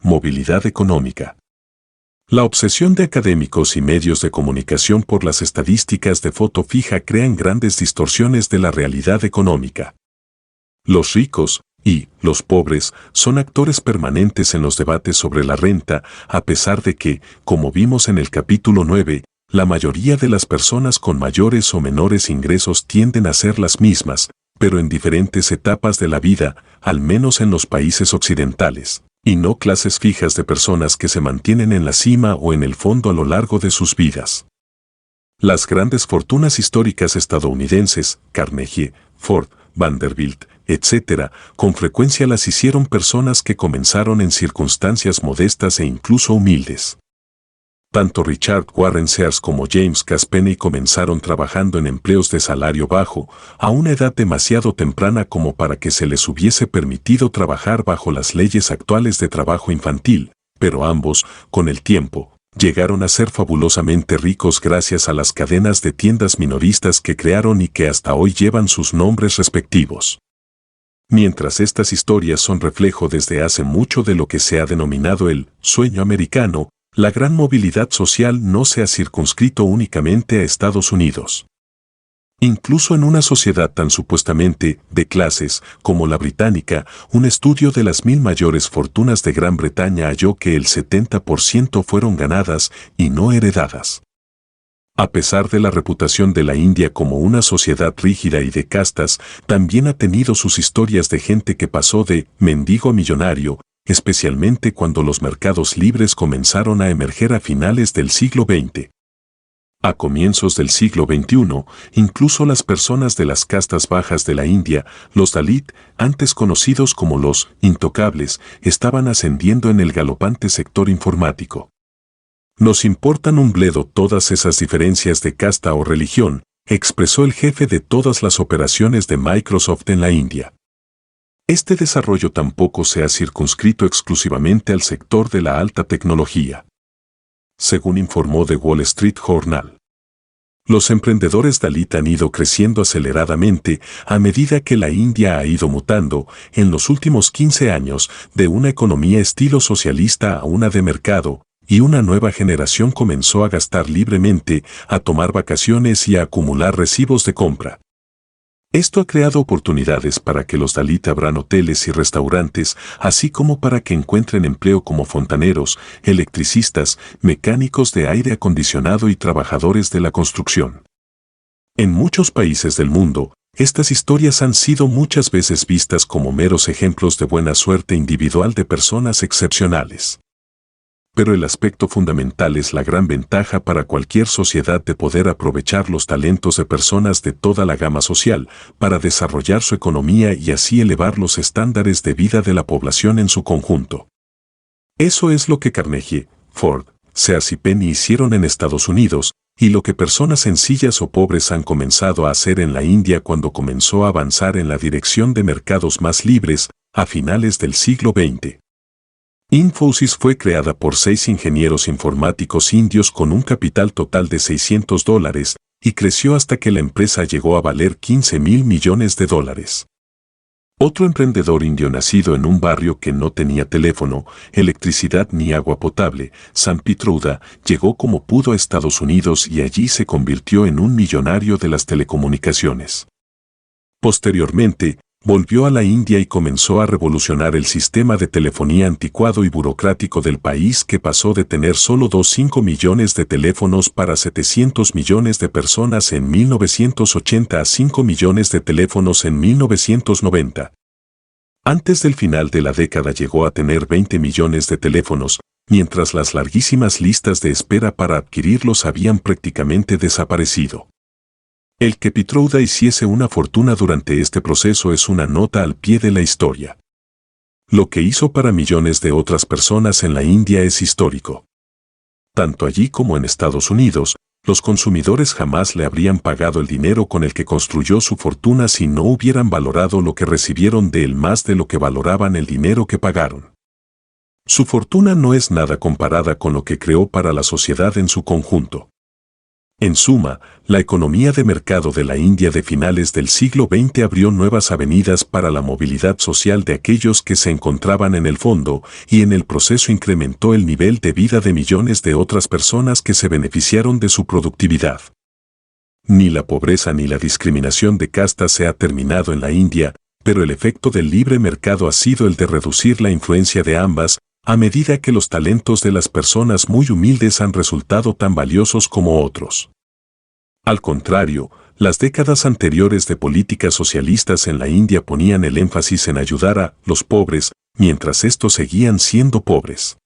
movilidad económica. La obsesión de académicos y medios de comunicación por las estadísticas de foto fija crean grandes distorsiones de la realidad económica. Los ricos y los pobres son actores permanentes en los debates sobre la renta, a pesar de que, como vimos en el capítulo 9, la mayoría de las personas con mayores o menores ingresos tienden a ser las mismas, pero en diferentes etapas de la vida, al menos en los países occidentales, y no clases fijas de personas que se mantienen en la cima o en el fondo a lo largo de sus vidas. Las grandes fortunas históricas estadounidenses, Carnegie, Ford, Vanderbilt, etc., con frecuencia las hicieron personas que comenzaron en circunstancias modestas e incluso humildes. Tanto Richard Warren Sears como James Casspenny comenzaron trabajando en empleos de salario bajo, a una edad demasiado temprana como para que se les hubiese permitido trabajar bajo las leyes actuales de trabajo infantil, pero ambos, con el tiempo, llegaron a ser fabulosamente ricos gracias a las cadenas de tiendas minoristas que crearon y que hasta hoy llevan sus nombres respectivos. Mientras estas historias son reflejo desde hace mucho de lo que se ha denominado el sueño americano, la gran movilidad social no se ha circunscrito únicamente a Estados Unidos. Incluso en una sociedad tan supuestamente de clases como la británica, un estudio de las 1000 mayores fortunas de Gran Bretaña halló que el 70% fueron ganadas y no heredadas. A pesar de la reputación de la India como una sociedad rígida y de castas, también ha tenido sus historias de gente que pasó de mendigo a millonario, especialmente cuando los mercados libres comenzaron a emerger a finales del siglo XX. A comienzos del siglo XXI, incluso las personas de las castas bajas de la India, los Dalit, antes conocidos como los intocables, estaban ascendiendo en el galopante sector informático. Nos importan un bledo todas esas diferencias de casta o religión, expresó el jefe de todas las operaciones de Microsoft en la India. Este desarrollo tampoco se ha circunscrito exclusivamente al sector de la alta tecnología. Según informó The Wall Street Journal, los emprendedores Dalit han ido creciendo aceleradamente a medida que la India ha ido mutando en los últimos 15 años de una economía estilo socialista a una de mercado, y una nueva generación comenzó a gastar libremente, a tomar vacaciones y a acumular recibos de compra. Esto ha creado oportunidades para que los Dalit abran hoteles y restaurantes, así como para que encuentren empleo como fontaneros, electricistas, mecánicos de aire acondicionado y trabajadores de la construcción. En muchos países del mundo, estas historias han sido muchas veces vistas como meros ejemplos de buena suerte individual de personas excepcionales. Pero el aspecto fundamental es la gran ventaja para cualquier sociedad de poder aprovechar los talentos de personas de toda la gama social para desarrollar su economía y así elevar los estándares de vida de la población en su conjunto. Eso es lo que Carnegie, Ford, Sears y Penny hicieron en Estados Unidos, y lo que personas sencillas o pobres han comenzado a hacer en la India cuando comenzó a avanzar en la dirección de mercados más libres, a finales del siglo XX. Infosys fue creada por 6 ingenieros informáticos indios con un capital total de $600 y creció hasta que la empresa llegó a valer $15,000 millones. Otro emprendedor indio nacido en un barrio que no tenía teléfono, electricidad ni agua potable, Sam Pitrouda, llegó como pudo a Estados Unidos y allí se convirtió en un millonario de las telecomunicaciones. Posteriormente, volvió a la India y comenzó a revolucionar el sistema de telefonía anticuado y burocrático del país que pasó de tener solo 2,5 millones de teléfonos para 700 millones de personas en 1980 a 5 millones de teléfonos en 1990. Antes del final de la década llegó a tener 20 millones de teléfonos, mientras las larguísimas listas de espera para adquirirlos habían prácticamente desaparecido. El que Pitrouda hiciese una fortuna durante este proceso es una nota al pie de la historia. Lo que hizo para millones de otras personas en la India es histórico. Tanto allí como en Estados Unidos, los consumidores jamás le habrían pagado el dinero con el que construyó su fortuna si no hubieran valorado lo que recibieron de él más de lo que valoraban el dinero que pagaron. Su fortuna no es nada comparada con lo que creó para la sociedad en su conjunto. En suma, la economía de mercado de la India de finales del siglo XX abrió nuevas avenidas para la movilidad social de aquellos que se encontraban en el fondo y en el proceso incrementó el nivel de vida de millones de otras personas que se beneficiaron de su productividad. Ni la pobreza ni la discriminación de castas se ha terminado en la India, pero el efecto del libre mercado ha sido el de reducir la influencia de ambas, a medida que los talentos de las personas muy humildes han resultado tan valiosos como otros. Al contrario, las décadas anteriores de políticas socialistas en la India ponían el énfasis en ayudar a los pobres, mientras estos seguían siendo pobres.